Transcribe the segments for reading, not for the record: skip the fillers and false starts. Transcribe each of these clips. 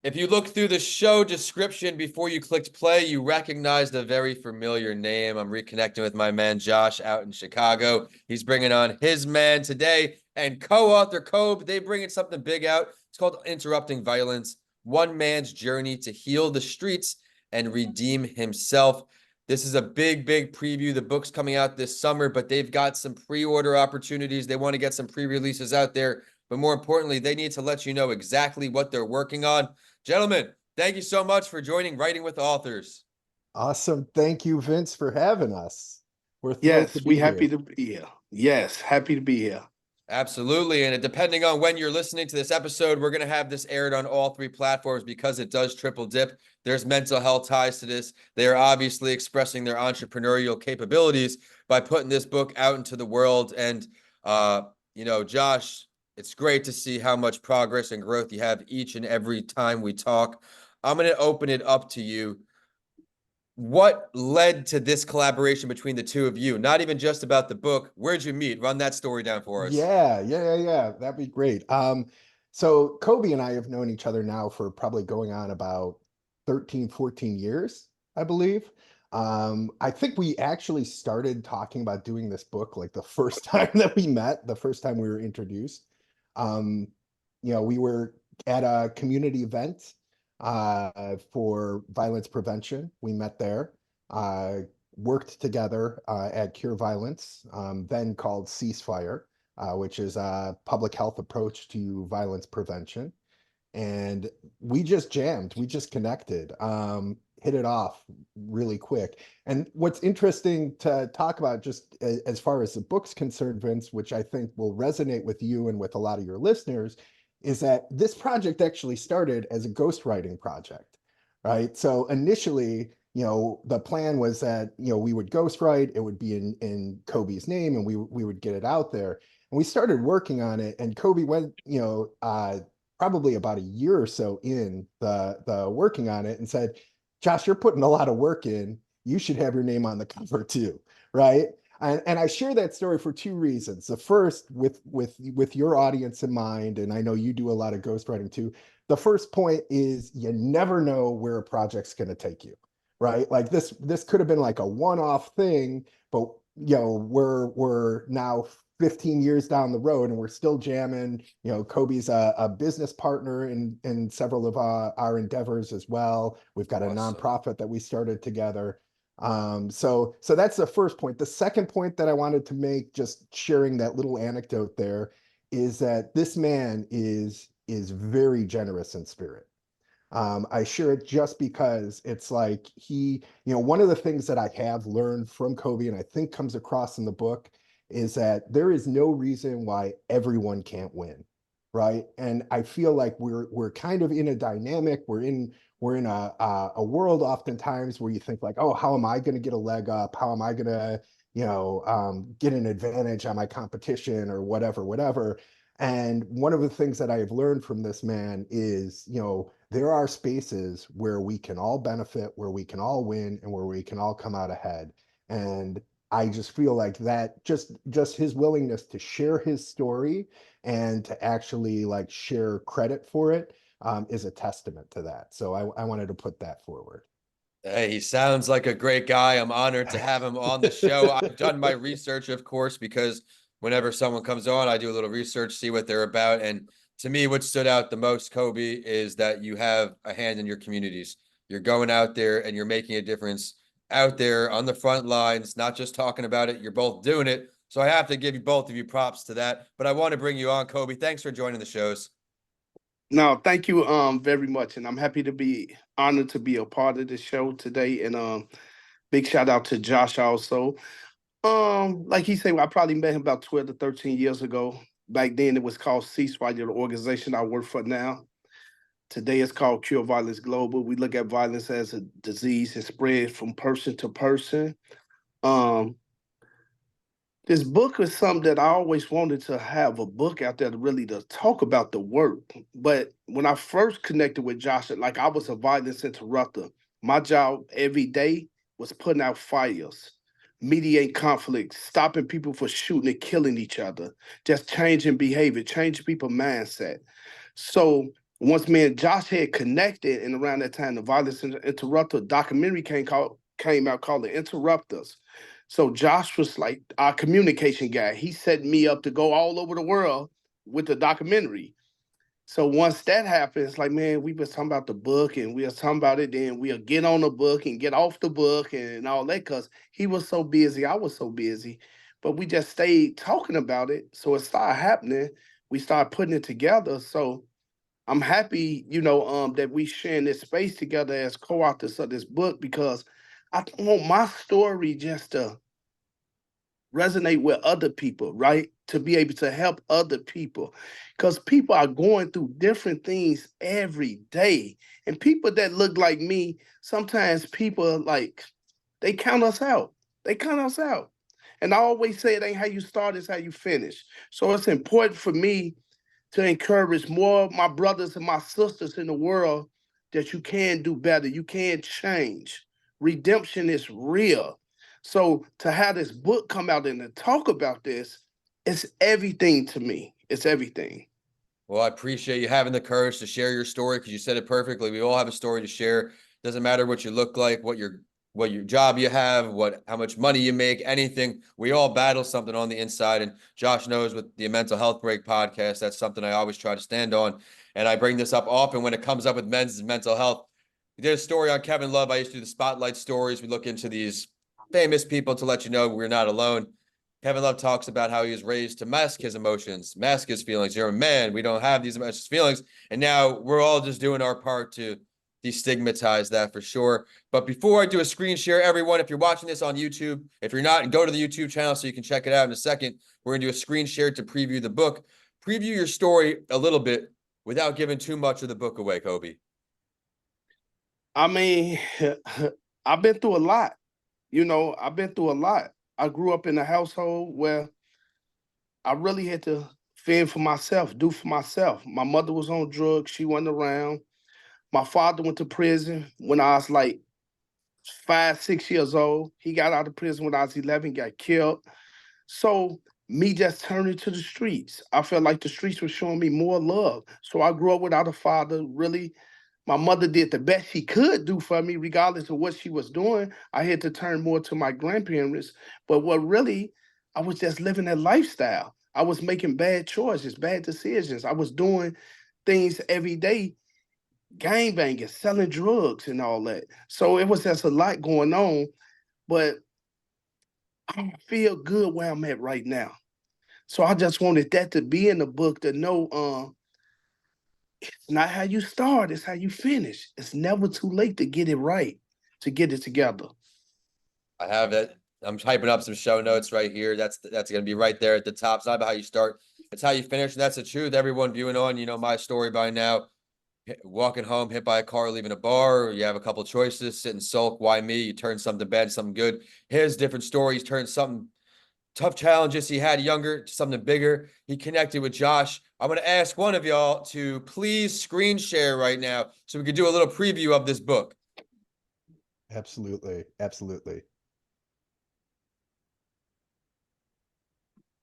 If you look through the show description before you clicked play, you recognized a very familiar name. I'm reconnecting with my man Josh out in Chicago. He's bringing on his man today, and co-author Cobe. They bringing something big out. It's called Interrupting Violence: One Man's Journey to Heal the Streets and Redeem Himself. This is a big, big preview. The book's coming out this summer, but they've got some pre-order opportunities. They want to get some pre-releases out there, but more importantly, they need to let you know exactly what they're working on. Gentlemen, thank you so much for joining Writing with Authors. Awesome. Thank you, Vince, for having us. We're thrilled to Yes, we be happy here. to be here. Yes, happy to be here. Absolutely. And depending on when you're listening to this episode, we're going to have this aired on all three platforms because it does triple dip. There's mental health ties to this. They are obviously expressing their entrepreneurial capabilities by putting this book out into the world. And, Josh, it's great to see how much progress and growth you have each and every time we talk. I'm going to open it up to you. What led to this collaboration between the two of you? Not even just about the book. Where'd you meet? Run that story down for us. Yeah. That'd be great. So Kobe and I have known each other now for probably going on about 13, 14 years, I believe. I think we actually started talking about doing this book like the first time that we met, the first time we were introduced. Um, we were at a community event for violence prevention. We met there, worked together at Cure Violence, then called Ceasefire, which is a public health approach to violence prevention. And we just jammed, we just connected, hit it off really quick. And what's interesting to talk about, just as far as the book's concerned, Vince, which I think will resonate with you and with a lot of your listeners, is that this project actually started as a ghostwriting project, right? So initially, the plan was that, we would ghostwrite, it would be in Kobe's name, and we would get it out there. And we started working on it, and Kobe went, probably about a year or so in the working on it and said, Josh, you're putting a lot of work in. You should have your name on the cover too, right? And I share that story for two reasons. The first, with your audience in mind, and I know you do a lot of ghostwriting too. The first point is you never know where a project's going to take you, right? Like this could have been like a one-off thing, but we're now 15 years down the road and we're still jamming. Kobe's a business partner in several of our endeavors as well. We've got a nonprofit that we started together. So that's the first point. The second point that I wanted to make, just sharing that little anecdote there, is that this man is very generous in spirit. I share it just because it's like one of the things that I have learned from Kobe, and I think comes across in the book, is that there is no reason why everyone can't win, right? And I feel like we're kind of in a dynamic. We're in a world oftentimes where you think like, oh, how am I going to get a leg up? How am I going to get an advantage on my competition or whatever. And one of the things that I have learned from this man is, there are spaces where we can all benefit, where we can all win, and where we can all come out ahead. And I just feel like that just his willingness to share his story and to actually like share credit for it is a testament to that. So I wanted to put that forward. Hey, he sounds like a great guy. I'm honored to have him on the show. I've done my research, of course, because whenever someone comes on, I do a little research, see what they're about. And to me, what stood out the most, Kobe, is that you have a hand in your communities. You're going out there and you're making a difference out there on the front lines, not just talking about it. You're both doing it. So I have to give you both of you props to that. But I want to bring you on, Kobe. Thanks for joining the shows. No, thank you very much. And I'm happy to be honored to be a part of the show today. And big shout out to Josh also. Like he said, I probably met him about 12 to 13 years ago. Back then it was called Ceasefire, the organization I work for now. Today it's called Cure Violence Global. We look at violence as a disease and spread from person to person. Um, this book is something that I always wanted to have a book out there to really to talk about the work. But when I first connected with Josh, like I was a violence interrupter. My job every day was putting out fires, mediate conflicts, stopping people from shooting and killing each other, just changing behavior, changing people's mindset. So Once me and Josh had connected, and around that time, the Violence Interrupter documentary came out called The Interrupters. So Josh was like our communication guy. He set me up to go all over the world with the documentary. So once that happens, it's like, man, we was talking about the book and we was talking about it, then we'll get on the book and get off the book and all that, because he was so busy, I was so busy. But we just stayed talking about it. So it started happening. We started putting it together. So I'm happy, that we sharing this space together as co-authors of this book, because I don't want my story just to resonate with other people, right? To be able to help other people. Because people are going through different things every day. And people that look like me, sometimes people like, they count us out. They count us out. And I always say it ain't how you start, it's how you finish. So it's important for me to encourage more of my brothers and my sisters in the world that you can do better. You can change. Redemption is real. So to have this book come out and to talk about this, it's everything to me. It's everything. Well, I appreciate you having the courage to share your story, because you said it perfectly. We all have a story to share. Doesn't matter what you look like, what your job you have, how much money you make, anything. We all battle something on the inside. And Josh knows, with the Mental Health Break podcast, that's something I always try to stand on. And I bring this up often when it comes up with men's mental health. We did a story on Kevin Love. I used to do the spotlight stories. We look into these famous people to let you know we're not alone. Kevin Love talks about how he was raised to mask his emotions, mask his feelings. You're a man. We don't have these feelings. And now we're all just doing our part to destigmatize that, for sure. But before I do a screen share, everyone, if you're watching this on YouTube, if you're not, go to the YouTube channel so you can check it out in a second. We're going to do a screen share to preview the book. Preview your story a little bit without giving too much of the book away, Cobe. I mean, I've been through a lot. I've been through a lot. I grew up in a household where I really had to fend for myself, do for myself. My mother was on drugs. She wasn't around. My father went to prison when I was like 5, 6 years old. He got out of prison when I was 11, got killed. So me just turning to the streets, I felt like the streets were showing me more love. So I grew up without a father, really. My mother did the best she could do for me, regardless of what she was doing. I had to turn more to my grandparents. But what really, I was just living that lifestyle. I was making bad choices, bad decisions. I was doing things every day, gang banging, selling drugs and all that. So it was just a lot going on. But I feel good where I'm at right now. So I just wanted that to be in the book, to know it's not how you start, it's how you finish. It's never too late to get it right, to get it together. I have it. I'm typing up some show notes right here. That's going to be right there at the top. It's not about how you start, it's how you finish. And that's the truth. Everyone viewing on, my story by now. Walking home, hit by a car, leaving a bar. You have a couple choices: sit and sulk. Why me? You turn something bad to something good. His different stories turned something tough challenges he had younger to something bigger. He connected with Josh. I'm going to ask one of y'all to please screen share right now so we could do a little preview of this book. Absolutely. Absolutely.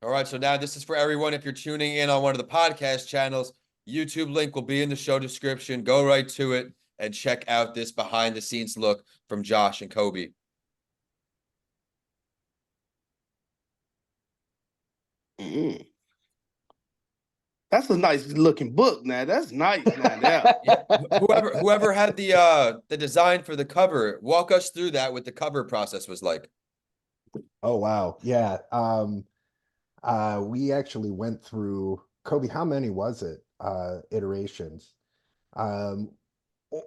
All right. So now this is for everyone. If you're tuning in on one of the podcast channels, YouTube link will be in the show description. Go right to it and check out this behind the scenes look from Josh and Cobe. Mm. That's a nice looking book. Now that's nice. Now, yeah. Yeah. Whoever had the design for the cover, walk us through that, what the cover process was like. Oh, wow. Yeah. We actually went through, Cobe, how many was it? Iterations.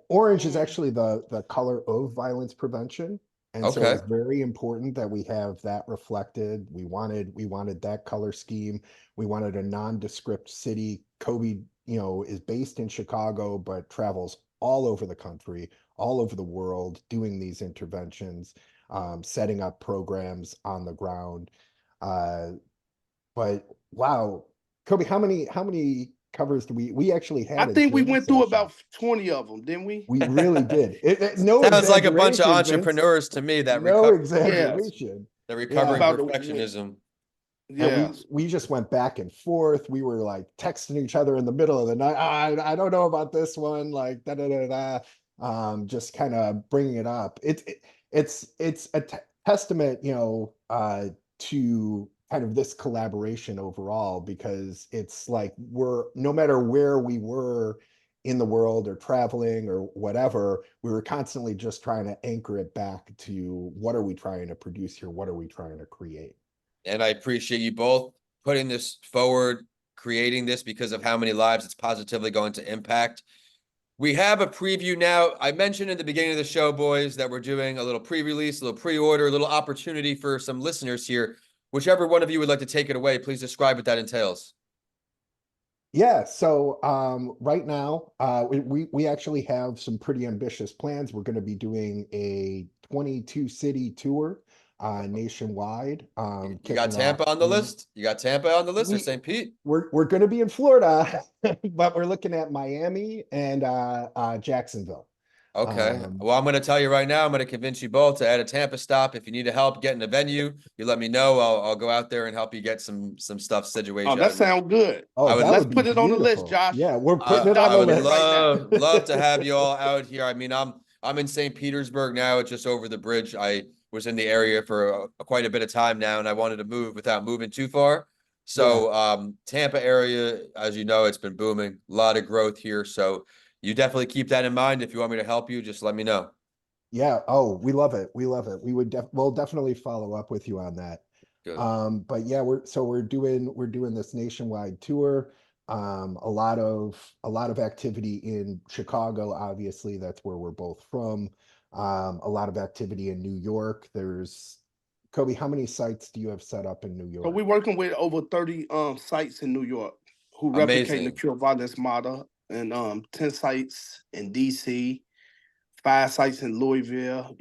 Orange is actually the color of violence prevention. And so Okay. it's very important that we have that reflected. We wanted that color scheme. We wanted a nondescript city. Cobe, is based in Chicago, but travels all over the country, all over the world, doing these interventions, setting up programs on the ground. But wow, Cobe, how many covers do we actually I had a think we jam went through session? about 20 of them, didn't we? We really did. No Sounds like a bunch of exaggeration, Vince. entrepreneurs to me that No Yes. exaggeration. the Yeah. recovering About perfectionism. And Yes. we just went back and forth. We were like texting each other in the middle of the night. I don't know about this one, like da da da da. Just kind of bringing it up. It's a testament, to kind of this collaboration overall, because it's like we're, no matter where we were in the world or traveling or whatever, we were constantly just trying to anchor it back to what are we trying to produce here? What are we trying to create? And I appreciate you both putting this forward, creating this, because of how many lives it's positively going to impact. We have a preview now. I mentioned in the beginning of the show, boys, that we're doing a little pre-release, a little pre-order, a little opportunity for some listeners here. Whichever one of you would like to take it away, please describe what that entails. Yeah, so right now we actually have some pretty ambitious plans. We're going to be doing a 22 city tour nationwide. You got Kicking off Tampa on the in, list? You got Tampa on the list, or we St. Pete? we're going to be in Florida, but we're looking at Miami and Jacksonville. Okay. Well, I'm going to tell you right now, I'm going to convince you both to add a Tampa stop. If you need help getting a venue, you let me know. I'll go out there and help you get some stuff Oh, situated. that sounds good. Oh, I would that Let's would be put it on the list, beautiful. Josh. Yeah, we're Put putting it Josh on I the would it list right now. love to have you all out here. I mean, I'm in St. Petersburg now. It's just over the bridge. I was in the area for quite a bit of time now, and I wanted to move without moving too far. So, Tampa area, as you know, it's been booming. A lot of growth here. So you definitely keep that in mind. If you want me to help you, just let me know. Yeah. Oh, we love it. We love it. We'll definitely follow up with you on that. Good. But yeah, we're doing this nationwide tour. A lot of activity in Chicago, obviously, that's where we're both from. A lot of activity in New York. There's Kobe, how many sites do you have set up in New So York? we're working with over 30 sites in New York who replicate the Amazing. cure violence model, and 10 sites in DC, 5 sites in Louisville,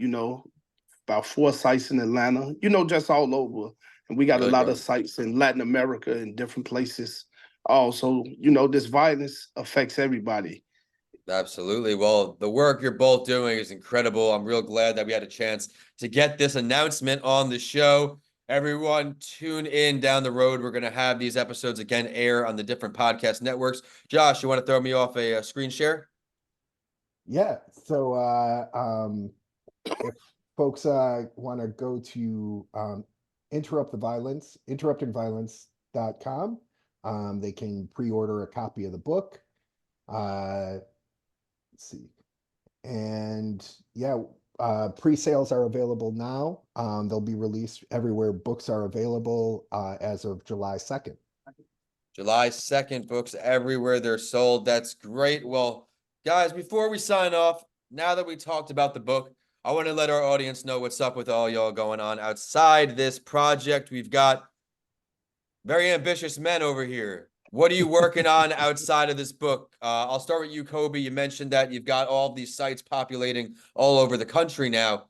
about 4 sites in Atlanta, just all over. And we got a Really lot of growing. sites in Latin America and different places. Also, this violence affects everybody. Absolutely. Well, the work you're both doing is incredible. I'm real glad that we had a chance to get this announcement on the show. Everyone, tune in down the road. We're going to have these episodes again air on the different podcast networks. Josh, you want to throw me off a screen share? Yeah. So if folks want to go to interruptingviolence.com, they can pre-order a copy of the book. Let's see. And yeah, pre-sales are available now. They'll be released everywhere books are available as of July 2nd. July 2nd, books everywhere they're sold. That's great. Well, guys, before we sign off, now that we talked about the book, I want to let our audience know what's up with all y'all going on outside this project. We've got very ambitious men over here. What are you working on outside of this book? I'll start with you, Kobe. You mentioned that you've got all these sites populating all over the country now.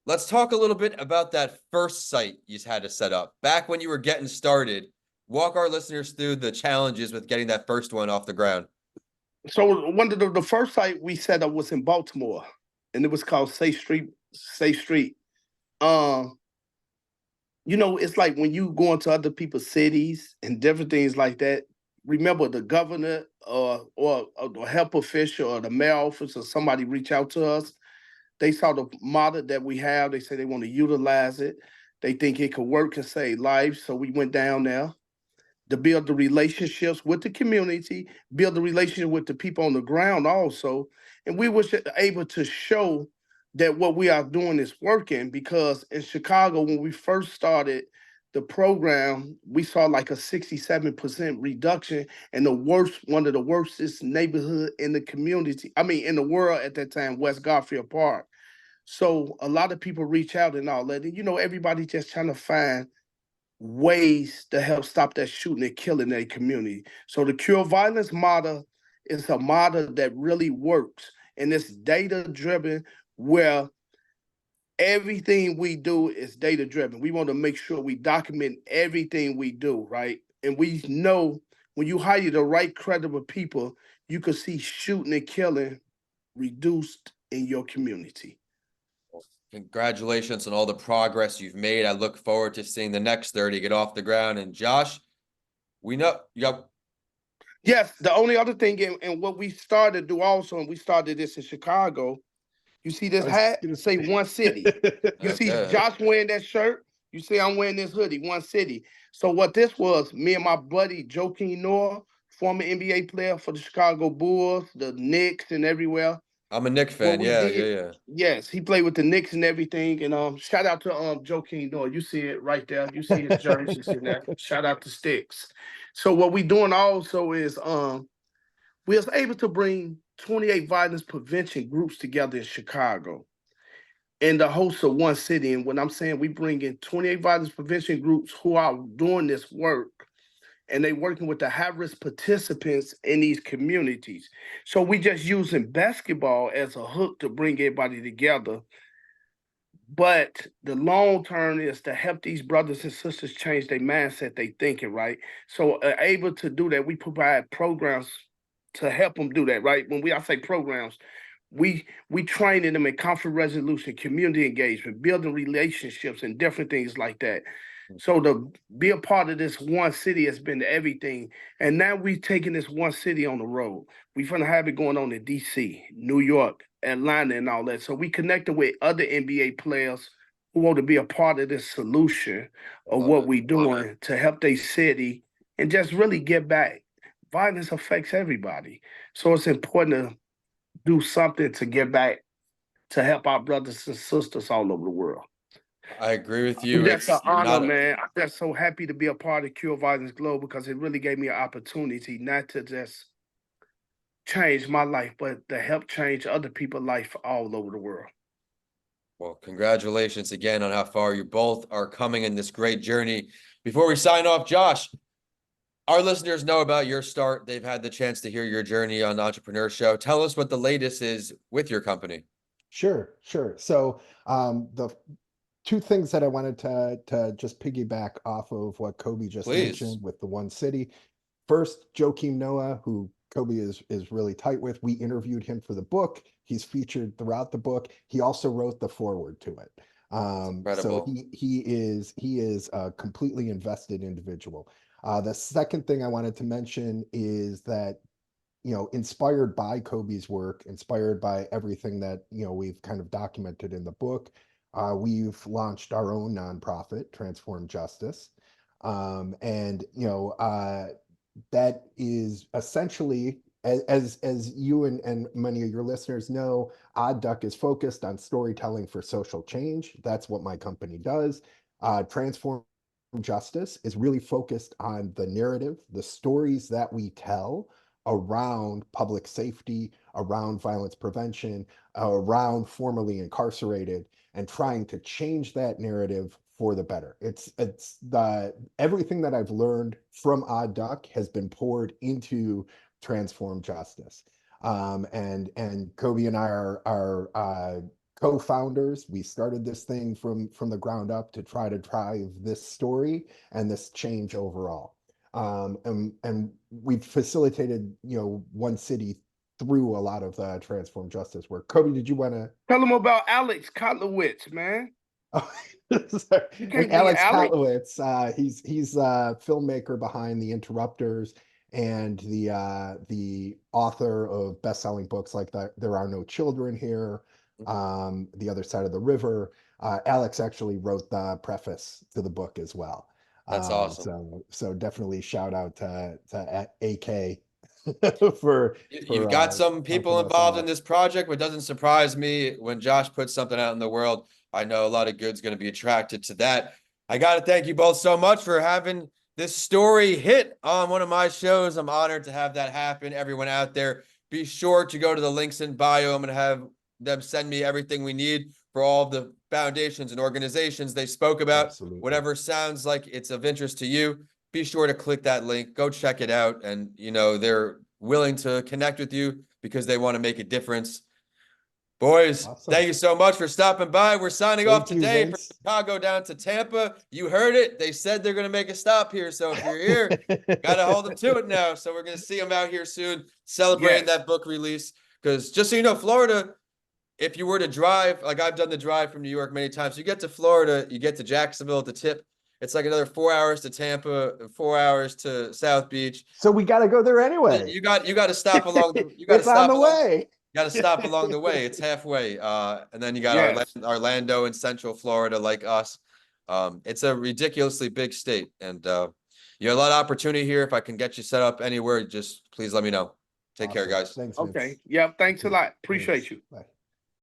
Let's talk a little bit about that first site you had to set up. Back when you were getting started, walk our listeners through the challenges with getting that first one off the ground. So one of the first site we set up was in Baltimore, and it was called Safe Street. Safe Street. It's like when you go into other people's cities and different things like that. Remember, the governor or the health official or the mayor office or somebody reach out to us. They saw the model that we have. They say they want to utilize it. They think it could work and save lives. So we went down there to build the relationships with the community, build the relationship with the people on the ground also. And we were able to show that what we are doing is working, because in Chicago, when we first started the program, we saw like a 67% reduction in one of the worstest neighborhood in the community. I mean, in the world at that time, West Garfield Park. So a lot of people reach out and all that. And, everybody just trying to find ways to help stop that shooting and killing in a community. So the Cure Violence model is a model that really works, and it's data driven, where everything we do is data driven. We want to make sure we document everything we do, right? And we know when you hire the right credible people, you can see shooting and killing reduced in your community. Congratulations on all the progress you've made. I look forward to seeing the next 30 get off the ground. And Josh, we know you got Yes, the only other thing, and what we started to do also, and we started this in Chicago. You see this I was hat? gonna Say one city. You see okay. Josh wearing that shirt? You see I'm wearing this hoodie, one city. So what this was, me and my buddy Joakim Noah, former NBA player for the Chicago Bulls, the Knicks, and everywhere. I'm a Nick What fan. we Yeah, did, yeah. yes, he played with the Knicks and everything. And shout out to Joakim Noah. You see it right there. You see his jersey in there. Shout out to Sticks. So what we doing also is we was able to bring 28 violence prevention groups together in Chicago in the host of one city. And when I'm saying we bring in 28 violence prevention groups who are doing this work, and they working with the high-risk participants in these communities. So we just using basketball as a hook to bring everybody together. But the long term is to help these brothers and sisters change their mindset, they thinking, right? So able to do that, we provide programs to help them do that, right? I say programs, we training them in conflict resolution, community engagement, building relationships, and different things like that. So to be a part of this one city has been everything. And now we've taken this one city on the road. We're gonna have it going on in DC, New York, Atlanta, and all that. So we connected with other NBA players who want to be a part of this solution of Love what it. we're doing to help their city and just really get back. Violence affects everybody. So it's important to do something to get back to help our brothers and sisters all over the world. I agree with you. That's an It's honor, not man. I'm just so happy to be a part of Cure Violence Globe because it really gave me an opportunity not to just change my life, but to help change other people's life all over the world. well, congratulations again on how far you both are coming in this great journey. Before we sign off, Josh, our listeners know about your start. They've had the chance to hear your journey on the Entrepreneur Show. Tell us what the latest is with your company. Sure, sure. So the two things that I wanted to just piggyback off of what Kobe just Please. mentioned with the one city. First, Joakim Noah, who Kobe is really tight with. We interviewed him for the book. He's featured throughout the book. He also wrote the foreword to it. So Incredible. he is a completely invested individual. The second thing I wanted to mention is that, inspired by Kobe's work, inspired by everything that, we've kind of documented in the book, we've launched our own nonprofit, Transform Justice. And, that is essentially, as you and many of your listeners know, Odd Duck is focused on storytelling for social change. That's what my company does. Transform Justice is really focused on the narrative, the stories that we tell around public safety, around violence prevention, around formerly incarcerated, and trying to change that narrative for the better. It's the everything that I've learned from Odd Duck has been poured into Transform Justice. And Kobe and I are co-founders. We started this thing from the ground up to try to drive this story and this change overall. And we've facilitated, one city through a lot of the Transform Justice work. Kobe, did you want to Tell them about Alex Kotlowitz, man. Oh, You and can't be Alex Alex. Kotlowitz, he's a filmmaker behind The Interrupters and the author of best-selling books like There Are No Children Here, The Other Side of the River. Alex actually wrote the preface to the book as well. That's awesome. So definitely shout out to AK for You've got some people helping us involved in out. this project, but doesn't surprise me when Josh puts something out in the world. I know a lot of good's going to be attracted to that. I got to thank you both so much for having this story hit on one of my shows. I'm honored to have that happen. Everyone out there, be sure to go to the links in bio. I'm going to have them send me everything we need for all of the foundations and organizations they spoke about. Absolutely. Whatever sounds like it's of interest to you, be sure to click that link, go check it out. And, they're willing to connect with you because they want to make a difference. Boys, Awesome. thank you so much for stopping by. We're signing off Thank you, today from Vince. Chicago down to Tampa. You heard it. They said they're going to make a stop here. So if you're here, got to hold them to it now. So we're going to see them out here soon, celebrating Yes. that book release. Because just so you know, Florida, if you were to drive, like I've done the drive from New York many times, you get to Florida, you get to Jacksonville at the tip. It's like another 4 hours to Tampa, 4 hours to South Beach. So we got to go there anyway. You got to stop along. You got to It's on stop the along. way. You got to stop along the way. It's halfway. And then you got Yes. Orlando and Central Florida, like us. It's a ridiculously big state, and you have a lot of opportunity here. If I can get you set up anywhere, just please let me know. Take care, Awesome. guys. Thanks, Vince. Okay. Yeah. Thanks a lot. Appreciate Thanks. you. Bye.